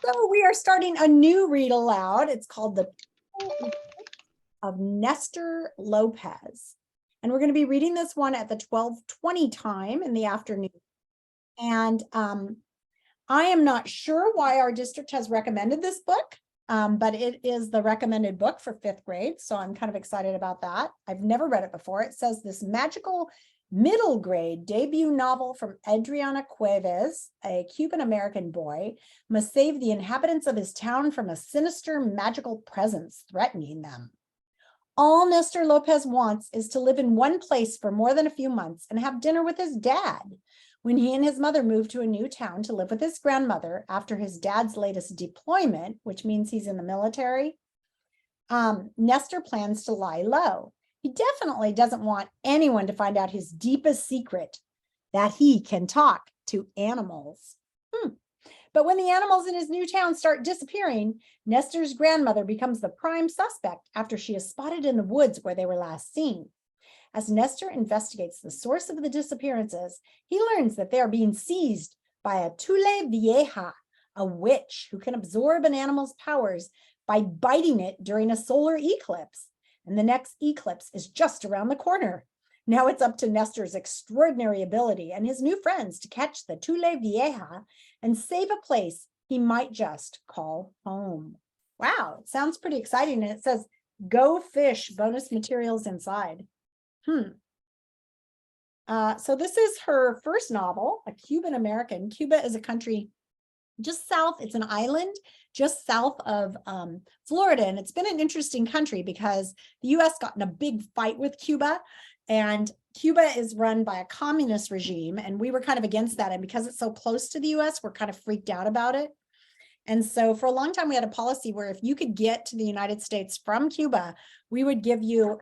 So we are starting a new read aloud. It's called The of Nestor Lopez. And we're going to be reading this one at the 12:20 time in the afternoon. And I am not sure why our district has recommended this book, but it is the recommended book for 5th grade. So I'm kind of excited about that. I've never read it before. It says this magical middle grade debut novel from Adriana Cuevas, a Cuban-American boy, must save the inhabitants of his town from a sinister magical presence threatening them. All Nestor Lopez wants is to live in one place for more than a few months and have dinner with his dad. When he and his mother moved to a new town to live with his grandmother after his dad's latest deployment, which means he's in the military, Nestor plans to lie low. He definitely doesn't want anyone to find out his deepest secret, that he can talk to animals. But when the animals in his new town start disappearing, Nestor's grandmother becomes the prime suspect after she is spotted in the woods where they were last seen. As Nestor investigates the source of the disappearances, he learns that they are being seized by a tule vieja, a witch who can absorb an animal's powers by biting it during a solar eclipse. And the next eclipse is just around the corner. Now it's up to Nestor's extraordinary ability and his new friends to catch the tule vieja and save a place he might just call home. Wow, it sounds pretty exciting. And it says, go fish, bonus materials inside. So this is her first novel, a Cuban American. Cuba is a country just south, it's an island just south of Florida. And it's been an interesting country because the US got in a big fight with Cuba, and Cuba is run by a communist regime. And we were kind of against that. And because it's so close to the US, we're kind of freaked out about it. And so for a long time, we had a policy where if you could get to the United States from Cuba, we would give you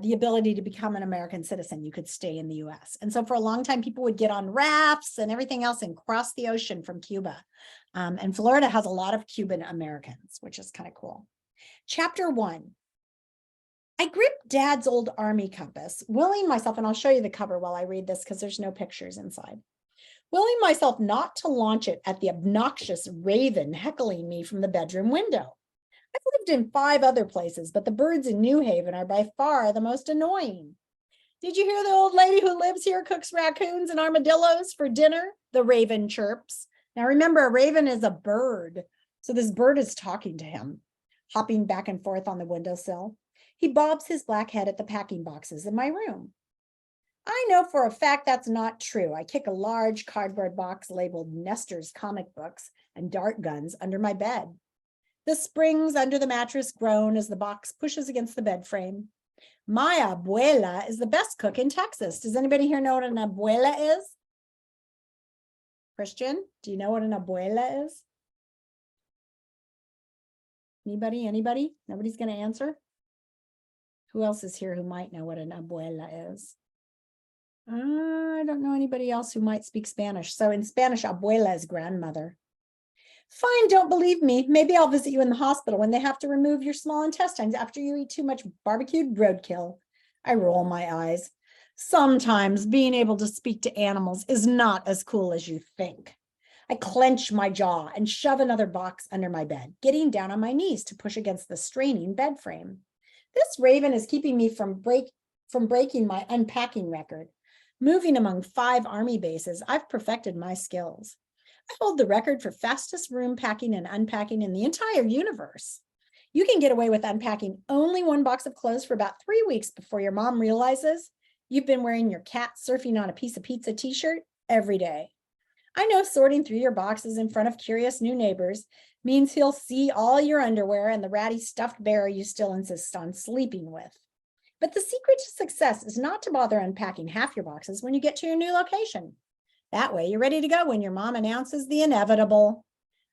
the ability to become an American citizen. You could stay in the US. And so for a long time, people would get on rafts and everything else and cross the ocean from Cuba. And Florida has a lot of Cuban Americans, which is kind of cool. Chapter 1. I gripped Dad's old army compass, willing myself, and I'll show you the cover while I read this because there's no pictures inside. Willing myself not to launch it at the obnoxious raven heckling me from the bedroom window. I've lived in 5 other places, but the birds in New Haven are by far the most annoying. Did you hear the old lady who lives here cooks raccoons and armadillos for dinner? The raven chirps. Now remember, a raven is a bird. So this bird is talking to him, hopping back and forth on the windowsill. He bobs his black head at the packing boxes in my room. I know for a fact that's not true. I kick a large cardboard box labeled Nestor's comic books and dart guns under my bed. The springs under the mattress groan as the box pushes against the bed frame. My abuela is the best cook in Texas. Does anybody here know what an abuela is? Christian, do you know what an abuela is? Anybody? Nobody's going to answer? Who else is here who might know what an abuela is? I don't know anybody else who might speak Spanish. So in Spanish, abuela is grandmother. Fine, don't believe me. Maybe I'll visit you in the hospital when they have to remove your small intestines after you eat too much barbecued roadkill. I roll my eyes. Sometimes being able to speak to animals is not as cool as you think. I clench my jaw and shove another box under my bed, getting down on my knees to push against the straining bed frame. This raven is keeping me from breaking my unpacking record. Moving among 5 army bases, I've perfected my skills. I hold the record for fastest room packing and unpacking in the entire universe. You can get away with unpacking only 1 box of clothes for about 3 weeks before your mom realizes you've been wearing your cat surfing on a piece of pizza t-shirt every day. I know sorting through your boxes in front of curious new neighbors means he'll see all your underwear and the ratty stuffed bear you still insist on sleeping with. But the secret to success is not to bother unpacking half your boxes when you get to your new location. That way you're ready to go when your mom announces the inevitable.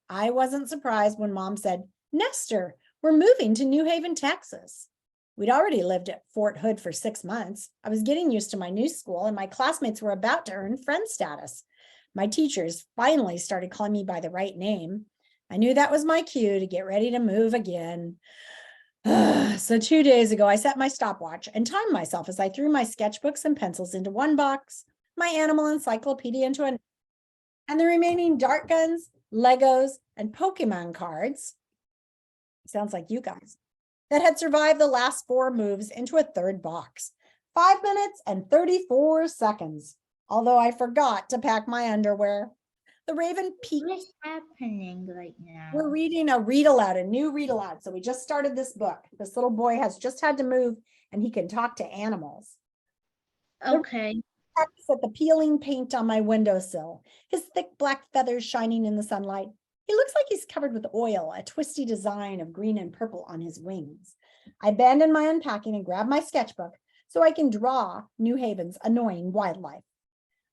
I wasn't surprised when Mom said, Nestor, we're moving to New Haven, Texas. We'd already lived at Fort Hood for 6 months. I was getting used to my new school and my classmates were about to earn friend status. My teachers finally started calling me by the right name. I knew that was my cue to get ready to move again. So 2 days ago, I set my stopwatch and timed myself as I threw my sketchbooks and pencils into 1 box, my animal encyclopedia into another, and the remaining dart guns, Legos, and Pokemon cards. Sounds like you guys. That had survived the last 4 moves into a third box. 5 minutes and 34 seconds. Although I forgot to pack my underwear. The Raven peeked. What's happening right now? We're reading a read aloud, a new read aloud. So we just started this book. This little boy has just had to move and he can talk to animals. Okay. Pecks at the peeling paint on my windowsill, his thick black feathers shining in the sunlight. He looks like he's covered with oil, a twisty design of green and purple on his wings. I abandon my unpacking and grab my sketchbook so I can draw New Haven's annoying wildlife.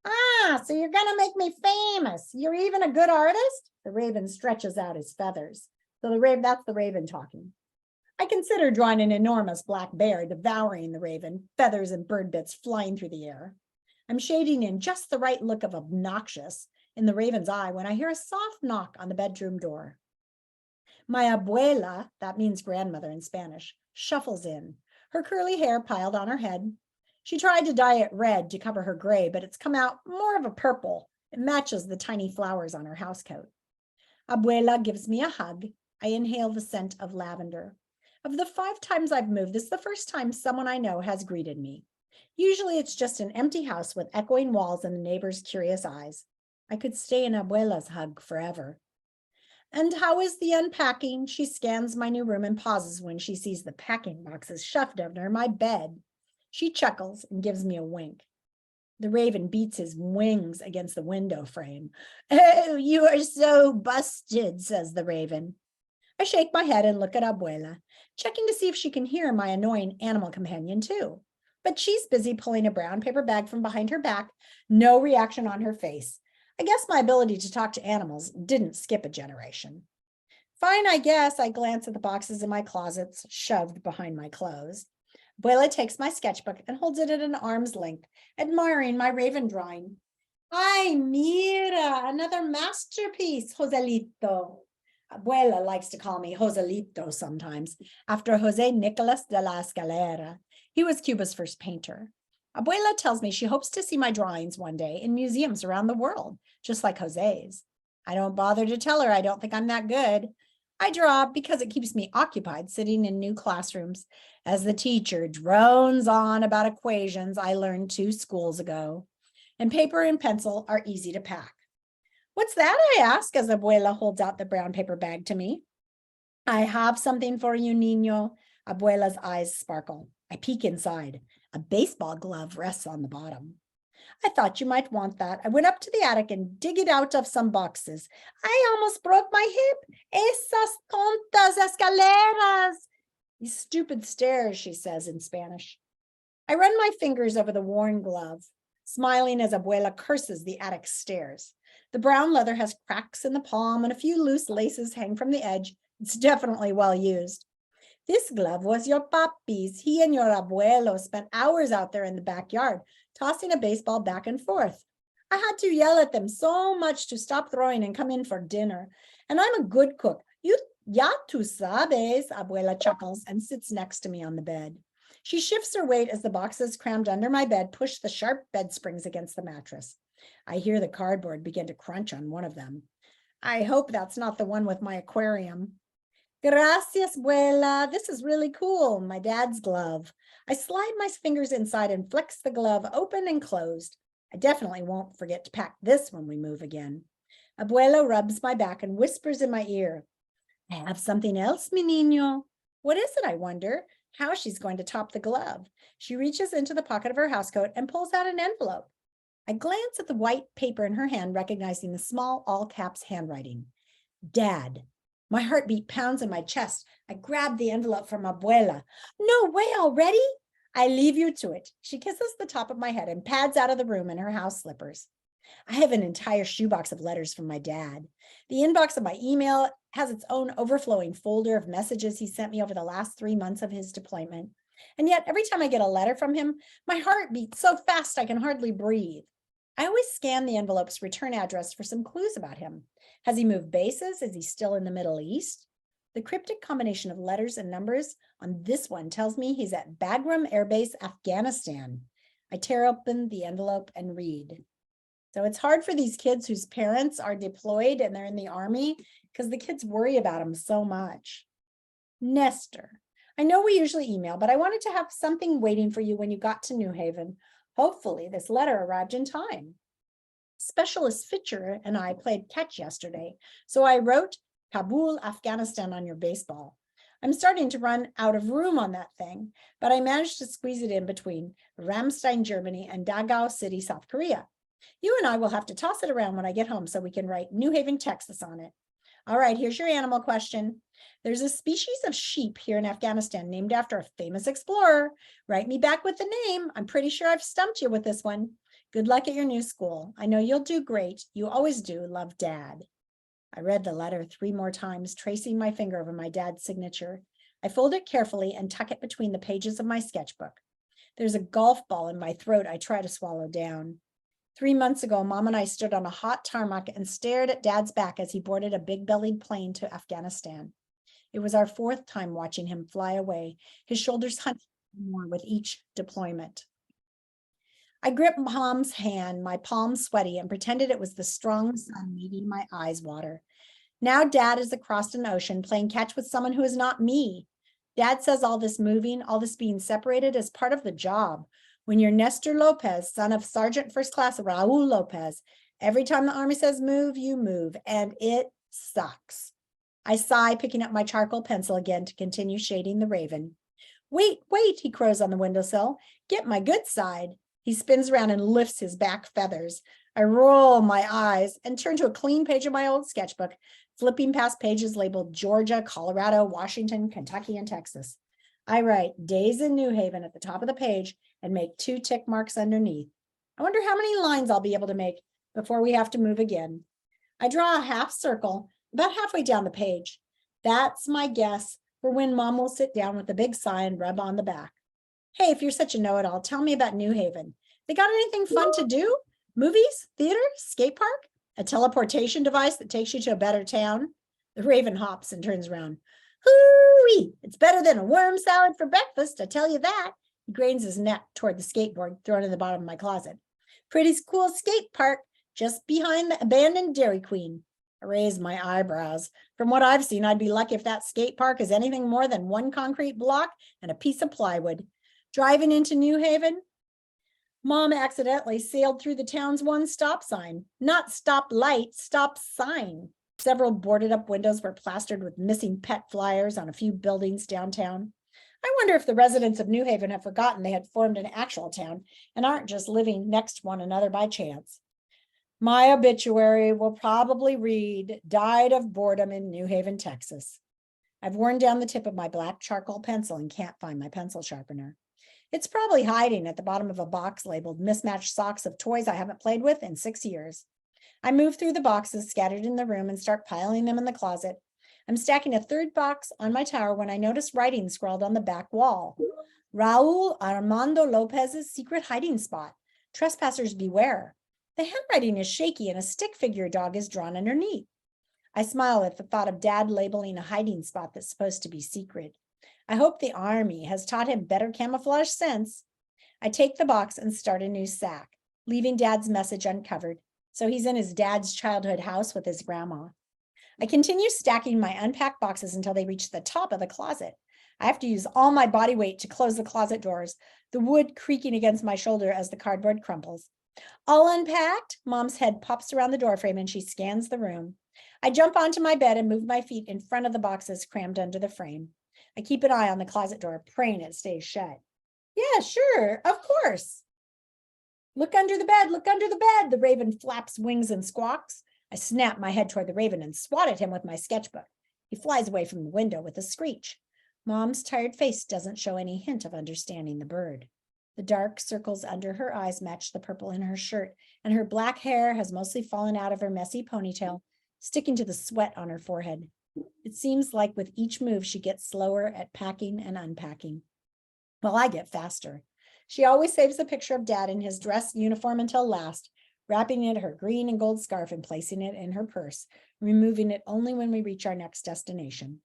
Ah, so you're gonna make me famous. You're even a good artist? The Raven stretches out his feathers. So that's the Raven talking. I consider drawing an enormous black bear devouring the Raven, feathers and bird bits flying through the air. I'm shading in just the right look of obnoxious in the Raven's eye when I hear a soft knock on the bedroom door. My abuela, that means grandmother in Spanish, shuffles in, her curly hair piled on her head. She tried to dye it red to cover her gray, but it's come out more of a purple. It matches the tiny flowers on her housecoat. Abuela gives me a hug. I inhale the scent of lavender. Of the 5 times I've moved, this is the first time someone I know has greeted me. Usually it's just an empty house with echoing walls and the neighbors' curious eyes. I could stay in Abuela's hug forever. And how is the unpacking? She scans my new room and pauses when she sees the packing boxes shoved under my bed. She chuckles and gives me a wink. The Raven beats his wings against the window frame. Oh, you are so busted, says the Raven. I shake my head and look at Abuela, checking to see if she can hear my annoying animal companion too. But she's busy pulling a brown paper bag from behind her back, no reaction on her face. I guess my ability to talk to animals didn't skip a generation. Fine, I guess. I glance at the boxes in my closets, shoved behind my clothes. Abuela takes my sketchbook and holds it at an arm's length, admiring my Raven drawing. Ay, mira, another masterpiece, Joselito. Abuela likes to call me Joselito sometimes, after Jose Nicolas de la Escalera. He was Cuba's first painter. Abuela tells me she hopes to see my drawings one day in museums around the world, just like Jose's. I don't bother to tell her I don't think I'm that good. I draw because it keeps me occupied sitting in new classrooms as the teacher drones on about equations I learned 2 schools ago. And paper and pencil are easy to pack. What's that? I ask as Abuela holds out the brown paper bag to me. I have something for you, Niño. Abuela's eyes sparkle. I peek inside. A baseball glove rests on the bottom. I thought you might want that. I went up to the attic and dig it out of some boxes. I almost broke my hip. Esas tontas escaleras. These stupid stairs, she says in Spanish. I run my fingers over the worn glove, smiling as Abuela curses the attic stairs. The brown leather has cracks in the palm and a few loose laces hang from the edge. It's definitely well used. This glove was your papi's. He and your abuelo spent hours out there in the backyard, tossing a baseball back and forth. I had to yell at them so much to stop throwing and come in for dinner. And I'm a good cook. Ya tú sabes, Abuela chuckles and sits next to me on the bed. She shifts her weight as the boxes crammed under my bed push the sharp bed springs against the mattress. I hear the cardboard begin to crunch on one of them. I hope that's not the one with my aquarium. Gracias, abuela. This is really cool. My dad's glove. I slide my fingers inside and flex the glove open and closed. I definitely won't forget to pack this when we move again. Abuela rubs my back and whispers in my ear. I have something else, mi niño. What is it, I wonder? How she's going to top the glove. She reaches into the pocket of her housecoat and pulls out an envelope. I glance at the white paper in her hand, recognizing the small all caps handwriting. Dad. My heartbeat pounds in my chest. I grab the envelope from Abuela. No way already? I leave you to it. She kisses the top of my head and pads out of the room in her house slippers. I have an entire shoebox of letters from my dad. The inbox of my email has its own overflowing folder of messages he sent me over the last 3 months of his deployment. And yet every time I get a letter from him, my heart beats so fast I can hardly breathe. I always scan the envelope's return address for some clues about him. Has he moved bases? Is he still in the Middle East? The cryptic combination of letters and numbers on this one tells me he's at Bagram Air Base, Afghanistan. I tear open the envelope and read. So it's hard for these kids whose parents are deployed and they're in the army because the kids worry about them so much. Nestor, I know we usually email, but I wanted to have something waiting for you when you got to New Haven. Hopefully this letter arrived in time. Specialist Fitcher and I played catch yesterday, so I wrote Kabul, Afghanistan on your baseball. I'm starting to run out of room on that thing, but I managed to squeeze it in between Ramstein, Germany, and Dachau City, South Korea. You and I will have to toss it around when I get home so we can write New Haven, Texas on it. All right, here's your animal question. There's a species of sheep here in Afghanistan named after a famous explorer. Write me back with the name. I'm pretty sure I've stumped you with this one. Good luck at your new school. I know you'll do great. You always do. Love, Dad. I read the letter 3 more times, tracing my finger over my dad's signature. I fold it carefully and tuck it between the pages of my sketchbook. There's a golf ball in my throat I try to swallow down. 3 months ago, Mom and I stood on a hot tarmac and stared at Dad's back as he boarded a big-bellied plane to Afghanistan. It was our 4th time watching him fly away, his shoulders hunched more with each deployment. I gripped Mom's hand, my palms sweaty, and pretended it was the strong sun making my eyes water. Now Dad is across an ocean playing catch with someone who is not me. Dad says all this moving, all this being separated is part of the job. When you're Nestor Lopez, son of Sergeant First Class Raul Lopez, every time the Army says move, you move, and it sucks. I sigh, picking up my charcoal pencil again to continue shading the raven. Wait, wait, he crows on the windowsill. Get my good side. He spins around and lifts his back feathers. I roll my eyes and turn to a clean page of my old sketchbook, flipping past pages labeled Georgia, Colorado, Washington, Kentucky, and Texas. I write days in New Haven at the top of the page and make 2 tick marks underneath. I wonder how many lines I'll be able to make before we have to move again. I draw a half circle about halfway down the page. That's my guess for when Mom will sit down with a big sigh and rub on the back. Hey, if you're such a know-it-all, tell me about New Haven. They got anything fun to do? Movies, theater, skate park, a teleportation device that takes you to a better town? The raven hops and turns around. Hoo-wee! It's better than a worm salad for breakfast, I tell you that. He cranes his neck toward the skateboard thrown in the bottom of my closet. Pretty cool skate park just behind the abandoned Dairy Queen. I raise my eyebrows. From what I've seen, I'd be lucky if that skate park is anything more than 1 concrete block and a piece of plywood. Driving into New Haven, Mom accidentally sailed through the town's 1 stop sign. Not stop light, stop sign. Several boarded up windows were plastered with missing pet flyers on a few buildings downtown. I wonder if the residents of New Haven have forgotten they had formed an actual town and aren't just living next to one another by chance. My obituary will probably read, died of boredom in New Haven, Texas. I've worn down the tip of my black charcoal pencil and can't find my pencil sharpener. It's probably hiding at the bottom of a box labeled mismatched socks of toys I haven't played with in 6 years. I move through the boxes scattered in the room and start piling them in the closet. I'm stacking a 3rd box on my tower when I notice writing scrawled on the back wall. Raul Armando Lopez's secret hiding spot. Trespassers beware. The handwriting is shaky and a stick figure dog is drawn underneath. I smile at the thought of Dad labeling a hiding spot that's supposed to be secret. I hope the Army has taught him better camouflage sense. I take the box and start a new sack, leaving Dad's message uncovered, so he's in his dad's childhood house with his grandma. I continue stacking my unpacked boxes until they reach the top of the closet. I have to use all my body weight to close the closet doors, the wood creaking against my shoulder as the cardboard crumples. All unpacked? Mom's head pops around the doorframe and she scans the room. I jump onto my bed and move my feet in front of the boxes crammed under the frame. I keep an eye on the closet door, praying it stays shut. Yeah, sure, of course. Look under the bed, look under the bed. The raven flaps wings and squawks. I snap my head toward the raven and swat at him with my sketchbook. He flies away from the window with a screech. Mom's tired face doesn't show any hint of understanding the bird. The dark circles under her eyes match the purple in her shirt, and her black hair has mostly fallen out of her messy ponytail, sticking to the sweat on her forehead. It seems like with each move, she gets slower at packing and unpacking. Well, I get faster. She always saves a picture of Dad in his dress uniform until last, wrapping it in her green and gold scarf and placing it in her purse, removing it only when we reach our next destination.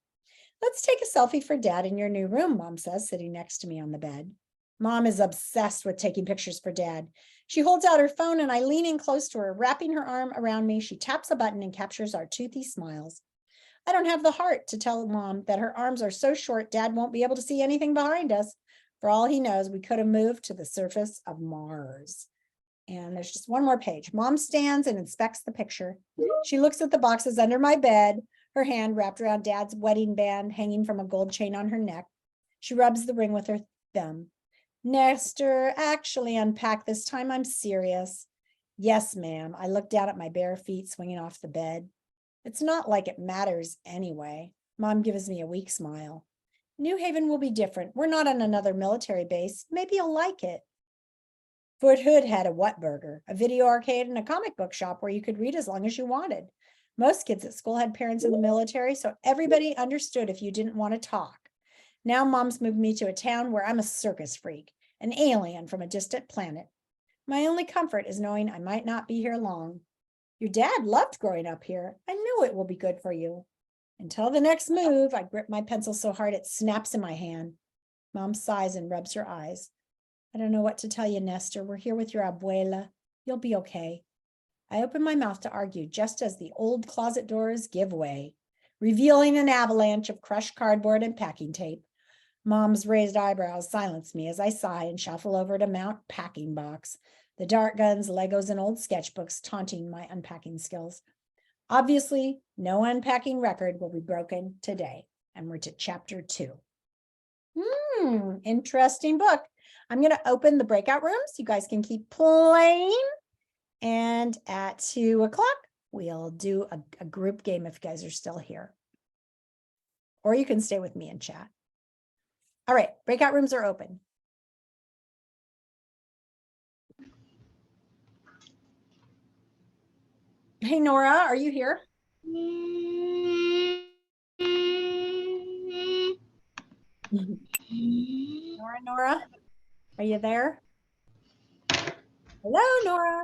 Let's take a selfie for Dad in your new room, Mom says, sitting next to me on the bed. Mom is obsessed with taking pictures for Dad. She holds out her phone and I lean in close to her, wrapping her arm around me. She taps a button and captures our toothy smiles. I don't have the heart to tell Mom that her arms are so short Dad won't be able to see anything behind us. For all he knows, we could have moved to the surface of Mars. And there's just one more page. Mom stands and inspects the picture. She looks at the boxes under my bed, her hand wrapped around Dad's wedding band hanging from a gold chain on her neck. She rubs the ring with her thumb. Nestor, actually unpack this time. I'm serious. Yes, ma'am. I look down at my bare feet swinging off the bed. It's not like it matters anyway. Mom gives me a weak smile. New Haven will be different. We're not on another military base. Maybe you'll like it. Fort Hood had a Whataburger, a video arcade, and a comic book shop where you could read as long as you wanted. Most kids at school had parents in the military, so everybody understood if you didn't want to talk. Now Mom's moved me to a town where I'm a circus freak, an alien from a distant planet. My only comfort is knowing I might not be here long. Your dad loved growing up here. I knew it will be good for you. Until the next move, I grip my pencil so hard it snaps in my hand. Mom sighs and rubs her eyes. I don't know what to tell you, Nestor. We're here with your abuela. You'll be okay. I open my mouth to argue just as the old closet doors give way, revealing an avalanche of crushed cardboard and packing tape. Mom's raised eyebrows silence me as I sigh and shuffle over to Mount Packing Box, the dart guns, Legos, and old sketchbooks taunting my unpacking skills. Obviously, no unpacking record will be broken today. And we're to chapter 2. Interesting book. I'm going to open the breakout rooms. You guys can keep playing. And at 2 o'clock, we'll do a group game if you guys are still here. Or you can stay with me and chat. All right, breakout rooms are open. Hey, Nora, are you here? Nora, are you there? Hello, Nora.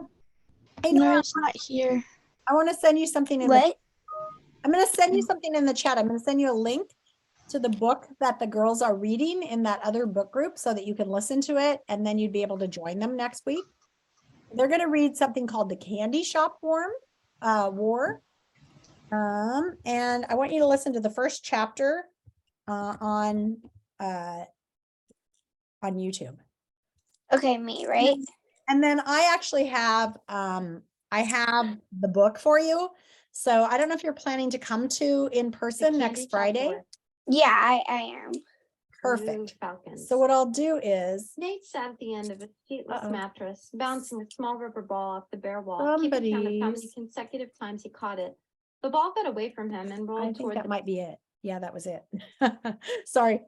Hey, Nora. Nora's not here. I want to send you something in What? I'm going to send you something in the chat. I'm going to send you a link to the book that the girls are reading in that other book group so that you can listen to it and then you'd be able to join them next week. They're going to read something called The Candy Shop War. And I want you to listen to the first chapter on YouTube. Okay, me, right? And then I actually have I have the book for you. So I don't know if you're planning to come to in person next Friday. Yeah, I am. Perfect. Falcons. So what I'll do is Nate sat at the end of a seatless mattress, bouncing a small rubber ball off the bare wall, keeping count of how many consecutive times he caught it. The ball got away from him and rolled I think toward that the might be it. Yeah, that was it. Sorry.